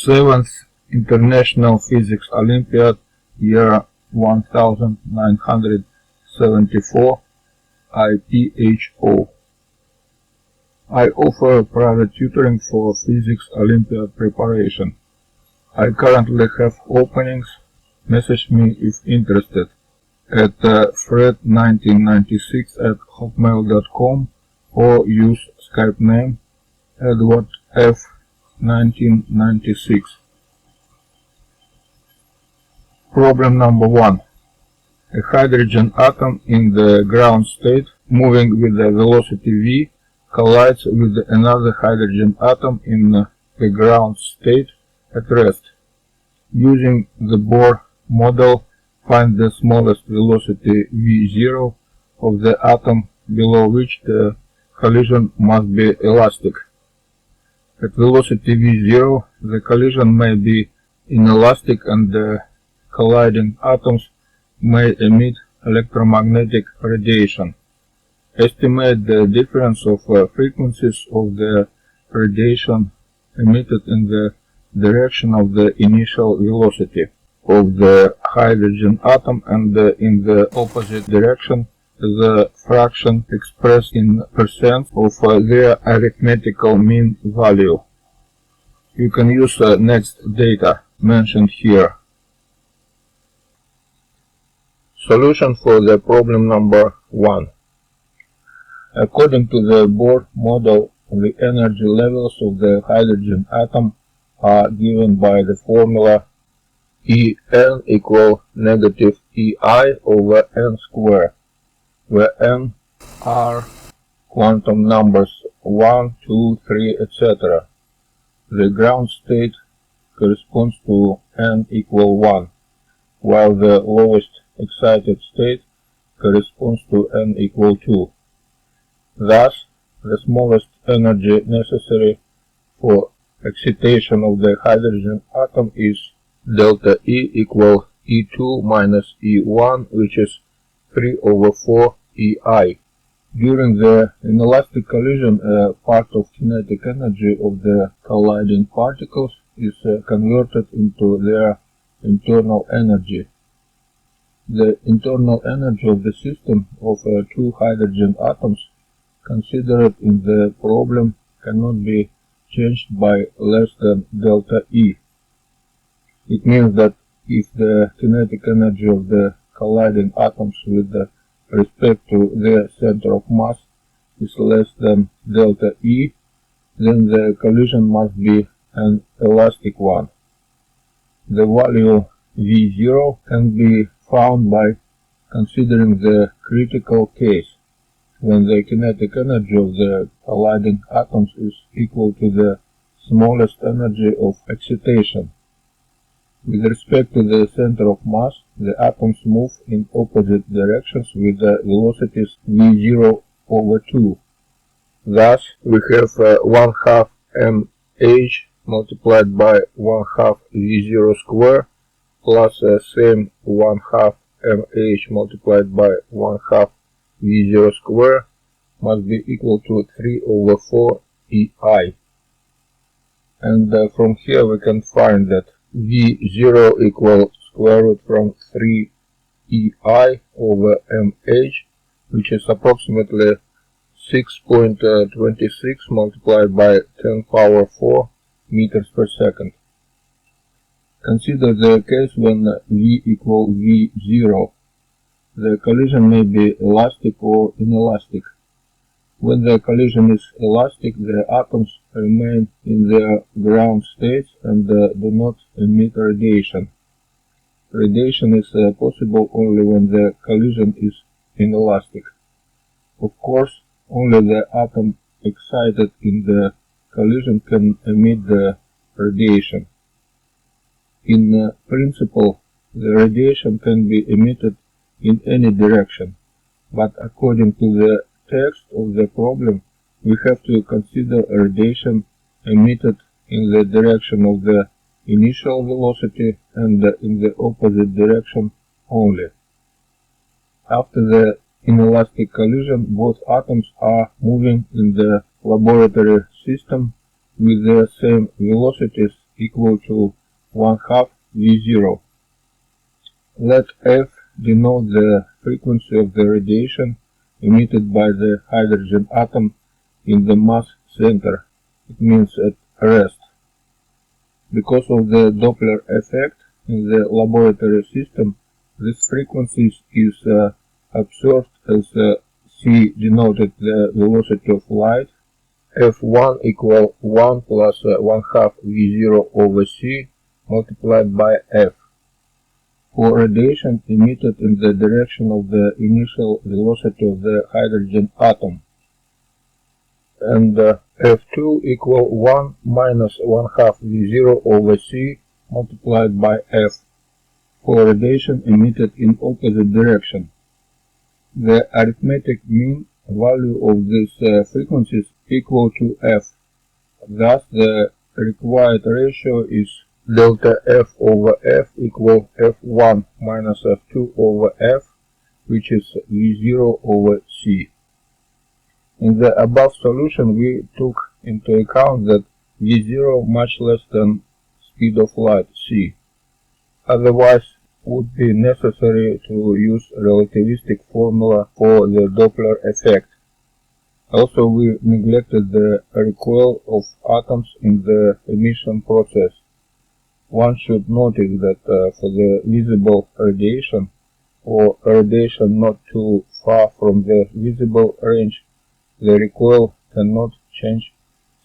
7th International Physics Olympiad, year 1974, IPHO. I offer private tutoring for Physics Olympiad preparation. I currently have openings. Message me if interested at fred1996@hotmail.com or use Skype name Eduard F. 1996. Problem number 1. A hydrogen atom in the ground state, moving with the velocity v, collides with another hydrogen atom in the ground state at rest. Using the Bohr model, find the smallest velocity v0 of the atom below which the collision must be elastic. At velocity v0, the collision may be inelastic and the colliding atoms may emit electromagnetic radiation. Estimate the difference of frequencies of the radiation emitted in the direction of the initial velocity of the hydrogen atom and in the opposite direction, the fraction expressed in percent of their arithmetical mean value. You can use next data mentioned here. Solution for the problem number 1. According to the Bohr model, the energy levels of the hydrogen atom are given by the formula En equal negative Ei over n squared, where n are quantum numbers 1, 2, 3, etc. The ground state corresponds to n equal 1, while the lowest excited state corresponds to n equal 2. Thus, the smallest energy necessary for excitation of the hydrogen atom is delta E equal E2 minus E1, which is 3 over 4 Ei. During the inelastic collision, a part of kinetic energy of the colliding particles is converted into their internal energy. The internal energy of the system of two hydrogen atoms considered in the problem cannot be changed by less than delta E. It means that if the kinetic energy of the colliding atoms with respect to their center of mass is less than delta E, then the collision must be an elastic one. The value V0 can be found by considering the critical case, when the kinetic energy of the colliding atoms is equal to the smallest energy of excitation. With respect to the center of mass, the atoms move in opposite directions with the velocities v0 over 2. Thus, we have 1/2 mh multiplied by 1/2 v0 square plus same 1/2 mh multiplied by 1/2 v0 square must be equal to 3 over 4 Ei. And from here we can find that v0 equals square root from 3 Ei over mh, which is approximately 6.26 multiplied by 10 power 4 meters per second. Consider the case when v equals v0. The collision may be elastic or inelastic. When the collision is elastic, the atoms remain in their ground states and do not emit radiation. Radiation is possible only when the collision is inelastic. Of course, only the atom excited in the collision can emit the radiation. In principle, the radiation can be emitted in any direction, but according to the text of the problem, we have to consider radiation emitted in the direction of the initial velocity and in the opposite direction only. After the inelastic collision, both atoms are moving in the laboratory system with the same velocities equal to 1/2 V0. Let F denote the frequency of the radiation emitted by the hydrogen atom in the mass center. It means at rest. Because of the Doppler effect in the laboratory system, this frequency is observed as C denoted the velocity of light, F1 equal 1 plus 1/2 V0 over C multiplied by F. For radiation emitted in the direction of the initial velocity of the hydrogen atom, and F2 equal 1 minus 1/2 V0 over C multiplied by F for radiation emitted in opposite direction. The arithmetic mean value of these frequencies equal to F. Thus the required ratio is delta F over F equal F1 minus F2 over F, which is V0 over C. In the above solution, we took into account that V0 much less than speed of light, c. Otherwise, would be necessary to use relativistic formula for the Doppler effect. Also, we neglected the recoil of atoms in the emission process. One should notice that for the visible radiation, or radiation not too far from the visible range, the recoil cannot change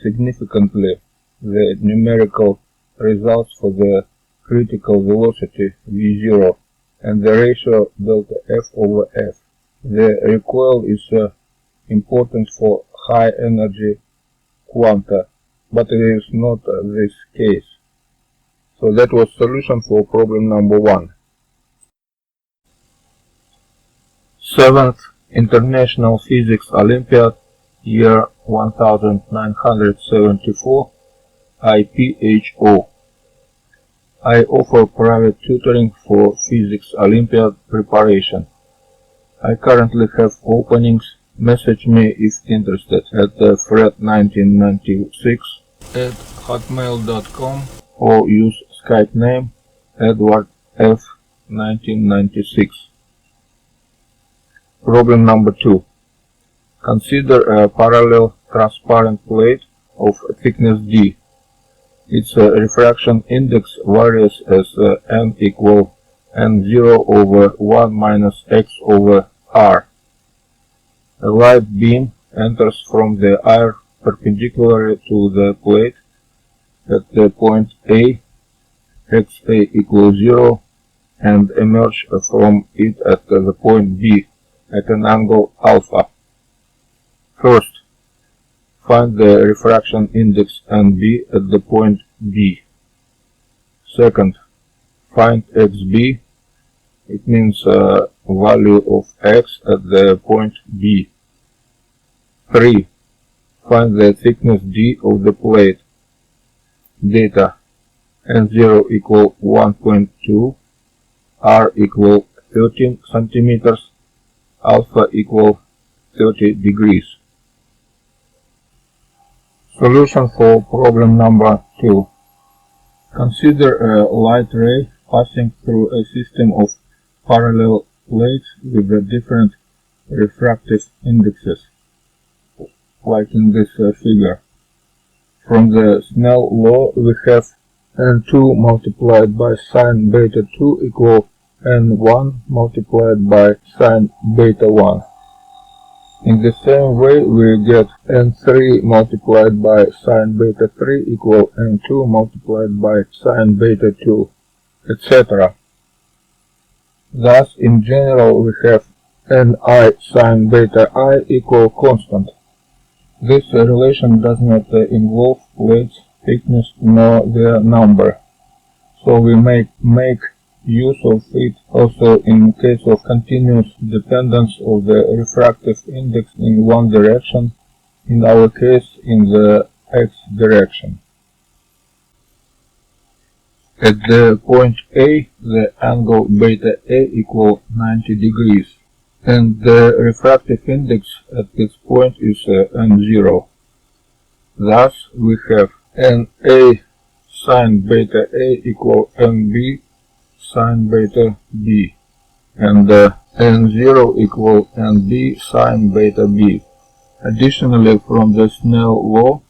significantly the numerical results for the critical velocity V0 and the ratio delta F over F. The recoil is important for high energy quanta, but it is not this case. So that was solution for problem number 1. 7th International Physics Olympiad, year 1974, IPHO. I offer private tutoring for Physics Olympiad preparation. I currently have openings. Message me if interested at fred1996@hotmail.com or use Skype name Eduard F1996. Problem number 2. Consider a parallel transparent plate of thickness D. Its refraction index varies as n equal n0 over 1 minus x over r. A light beam enters from the air perpendicular to the plate at the point A, xa equals 0, and emerge from it at the point B at an angle alpha. First, find the refraction index NB at the point B. Second, find XB, it means value of X at the point B. 3. Find the thickness D of the plate. Data: N0 equal 1.2, R equal 13 centimeters, alpha equal 30 degrees. Solution for problem number 2. Consider a light ray passing through a system of parallel plates with different refractive indexes, like in this figure. From the Snell law, we have n2 multiplied by sine beta 2 equal n1 multiplied by sine beta 1. In the same way, we get n3 multiplied by sine beta 3 equal n2 multiplied by sine beta 2, etc. Thus, in general, we have ni sine beta I equal constant. This relation does not involve plates' thickness nor their number, so we make use of it also in case of continuous dependence of the refractive index in one direction, in our case in the x direction. At the point A, the angle beta A equal 90 degrees, and the refractive index at this point is n0. Thus, we have NA sine beta A equal NB sine beta B, and N0 equal NB sine beta B. Additionally, from the Snell law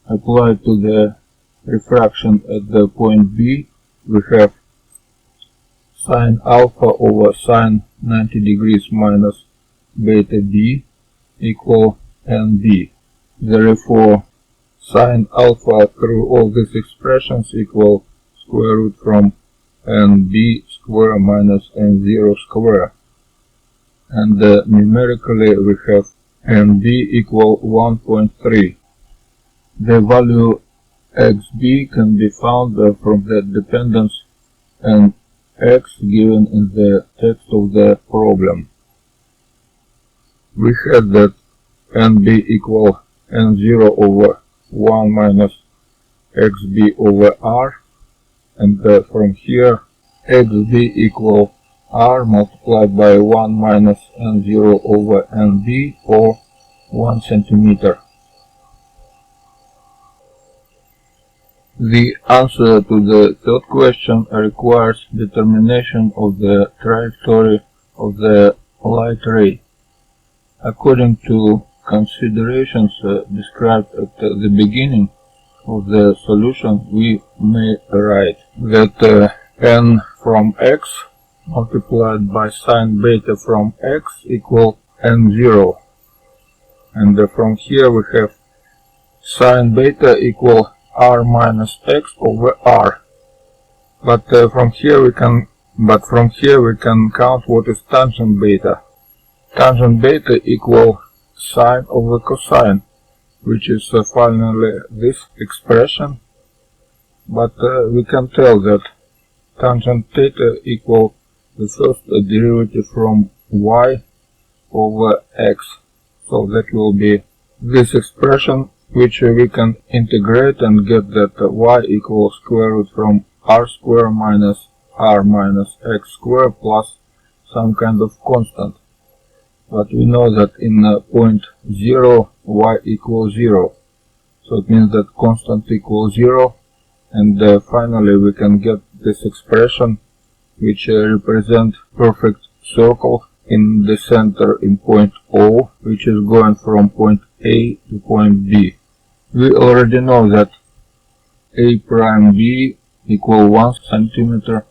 applied to the refraction at the point B, we have sine alpha over sine 90 degrees minus beta B equal NB. Therefore, sine alpha through all these expressions equal square root from NB square minus N0 square. And numerically we have NB equal 1.3. The value xb can be found from the dependence and x given in the text of the problem. We had that NB equal N0 over 1 minus xb over r, and from here xb equal r multiplied by 1 minus N0 over NB, or 1 centimeter. The answer to the third question requires determination of the trajectory of the light ray. According to considerations described at the beginning of the solution, we may write that n from x multiplied by sine beta from x equal n0. And from here we have sine beta equal r minus x over r. But from here we can count what is tangent beta. Tangent beta equal sine over cosine, which is finally this expression. But we can tell that tangent theta equal the first derivative from y over x. So that will be this expression, which we can integrate and get that y equals square root from r square minus r minus x square plus some kind of constant. But we know that in point 0 y equals 0. So it means that constant equals 0, and finally we can get this expression, which represents perfect circle in the center in point O, which is going from point A to point B. We already know that A prime B equal 1 centimeter.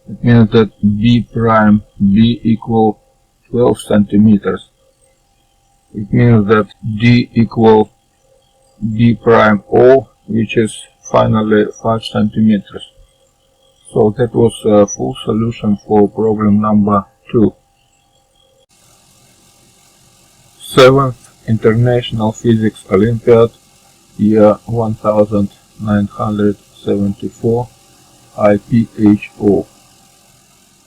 It means that B prime B equal 12 centimeters. It means that D equal B prime O, which is finally 5 centimeters. So that was a full solution for problem number 2. 7th International Physics Olympiad, year 1974, IPHO.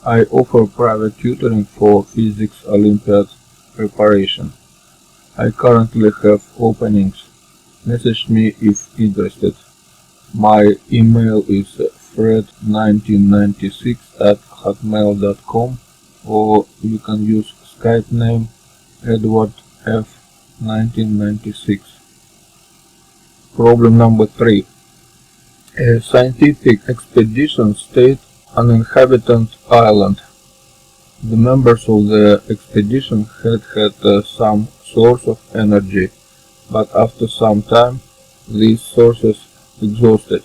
I offer private tutoring for Physics Olympiad preparation. I currently have openings. Message me if interested. My email is fred1996@hotmail.com, or you can use Skype name Eduard F1996. Problem number 3. A scientific expedition stayed on an uninhabited island. The members of the expedition had some source of energy, but after some time these sources exhausted.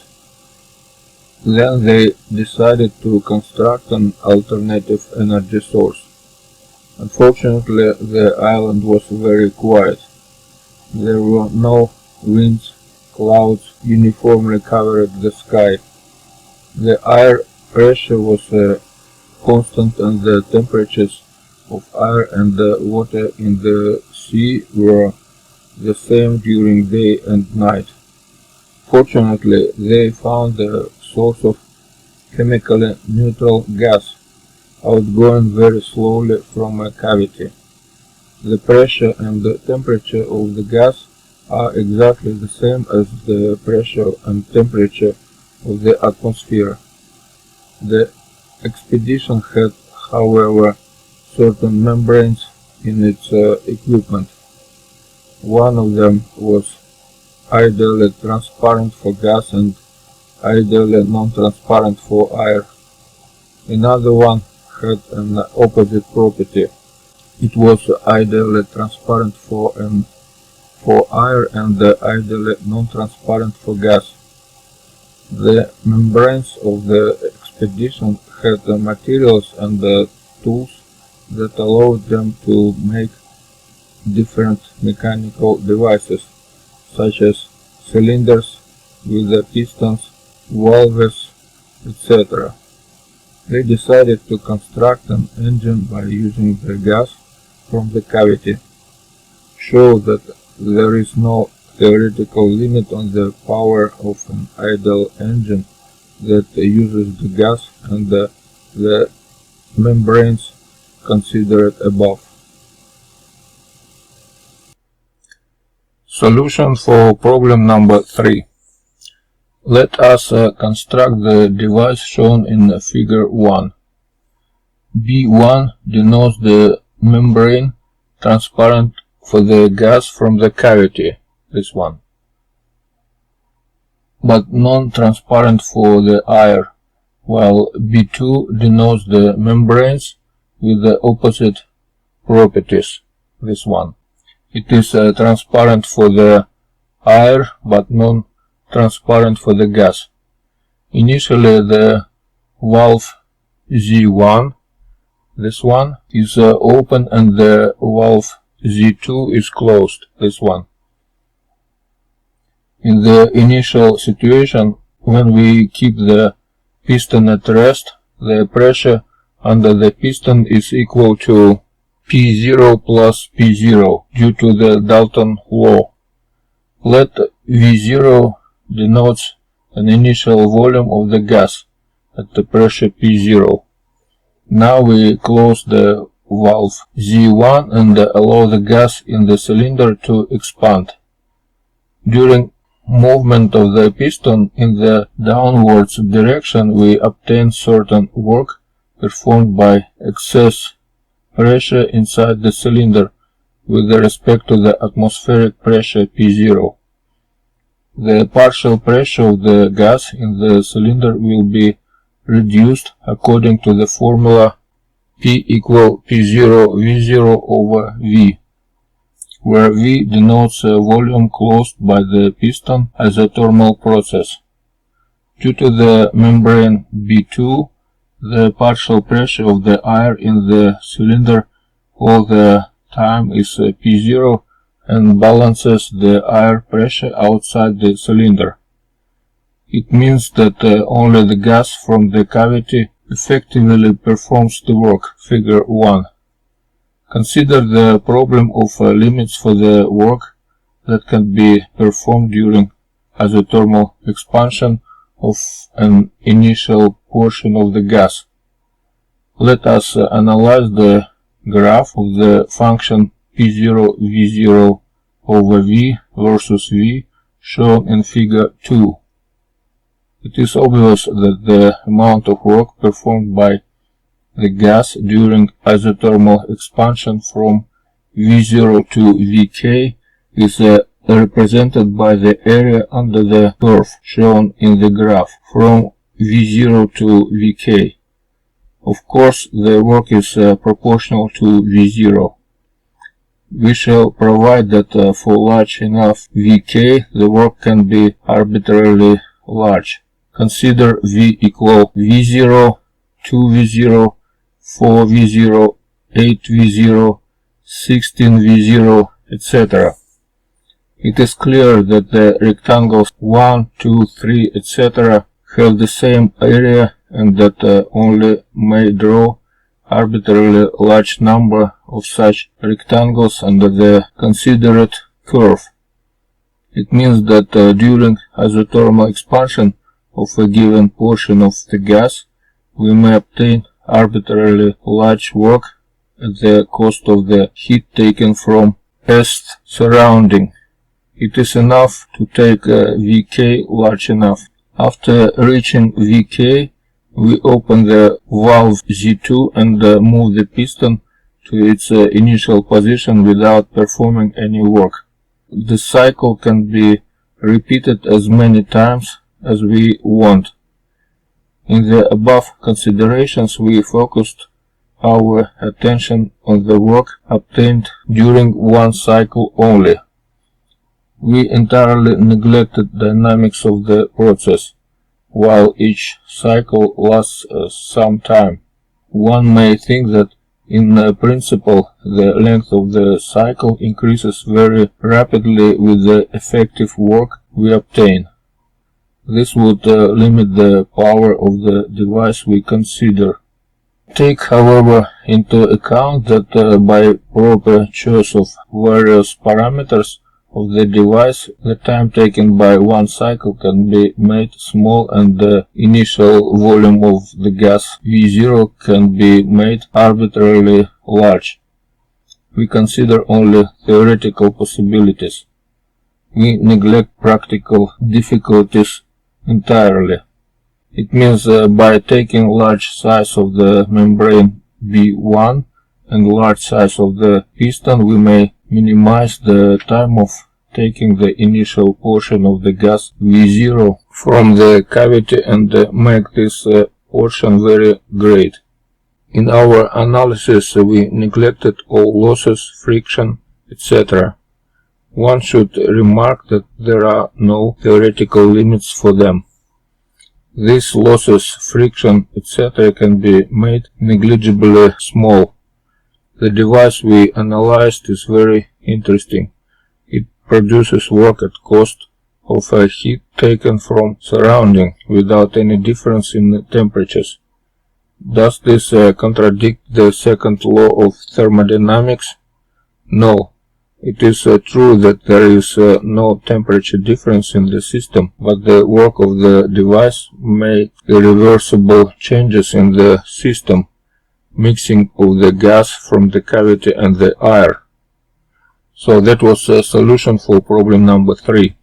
Then they decided to construct an alternative energy source. Unfortunately, the island was very quiet. There were no winds, clouds uniformly covered the sky. The air pressure was constant, and the temperatures of air and the water in the sea were the same during day and night. Fortunately, they found a source of chemically neutral gas outgoing very slowly from a cavity. The pressure and the temperature of the gas are exactly the same as the pressure and temperature of the atmosphere. The expedition had, however, certain membranes in its equipment. One of them was ideally transparent for gas and ideally non-transparent for air. Another one had an opposite property. It was ideally transparent for air and ideally non-transparent for gas. The membranes of the expedition had materials and tools that allowed them to make different mechanical devices, such as cylinders with pistons, valves, etc. They decided to construct an engine by using the gas from the cavity, show that there is no theoretical limit on the power of an idle engine that uses the gas and the membranes considered above. Solution for problem number 3. Let us construct the device shown in figure 1. B1 denotes the membrane transparent for the gas from the cavity, this one, but non-transparent for the air, while B2 denotes the membranes with the opposite properties, this one. It is transparent for the air but non-transparent for the gas. Initially the valve Z1, this one, is open and the valve Z2 is closed, this one. In the initial situation, when we keep the piston at rest, the pressure under the piston is equal to P0 plus P0 due to the Dalton law. Let V0 denotes an initial volume of the gas at the pressure P0. Now we close the valve Z1 and allow the gas in the cylinder to expand. During movement of the piston in the downwards direction, we obtain certain work performed by excess pressure inside the cylinder with respect to the atmospheric pressure P0. The partial pressure of the gas in the cylinder will be reduced according to the formula P equal P0 V0 over V, where V denotes a volume closed by the piston as a thermal process. Due to the membrane B2, the partial pressure of the air in the cylinder all the time is P0 and balances the air pressure outside the cylinder. It means that only the gas from the cavity effectively performs the work, figure 1. Consider the problem of limits for the work that can be performed during isothermal expansion of an initial portion of the gas. Let us analyze the graph of the function P0 V0 over V versus V shown in figure 2. It is obvious that the amount of work performed by the gas during isothermal expansion from V0 to Vk is represented by the area under the curve shown in the graph from V0 to Vk. Of course, the work is proportional to V0. We shall provide that for large enough Vk, the work can be arbitrarily large. Consider V equal V0, 2V0, 4V0, 8V0, 16V0, etc. It is clear that the rectangles 1, 2, 3, etc. have the same area and that only may draw arbitrarily large number of such rectangles under the considered curve. It means that during isothermal expansion of a given portion of the gas, we may obtain arbitrarily large work at the cost of the heat taken from S surrounding. It is enough to take Vk large enough. After reaching Vk, we open the valve Z2 and move the piston to its initial position without performing any work. The cycle can be repeated as many times as we want. In the above considerations, we focused our attention on the work obtained during one cycle only. We entirely neglected dynamics of the process, while each cycle lasts some time. One may think that in principle the length of the cycle increases very rapidly with the effective work we obtain. This would limit the power of the device we consider. Take, however, into account that by proper choice of various parameters of the device, the time taken by one cycle can be made small and the initial volume of the gas V0 can be made arbitrarily large. We consider only theoretical possibilities. We neglect practical difficulties entirely. It means by taking large size of the membrane B1 and large size of the piston, we may minimize the time of taking the initial portion of the gas V0 from the cavity and make this portion very great. In our analysis, we neglected all losses, friction, etc. One should remark that there are no theoretical limits for them. These losses, friction, etc. can be made negligibly small. The device we analyzed is very interesting. It produces work at cost of heat taken from surrounding without any difference in temperatures. Does this contradict the second law of thermodynamics? No. It is true that there is no temperature difference in the system, but the work of the device makes irreversible changes in the system, mixing of the gas from the cavity and the air. So that was a solution for problem number 3.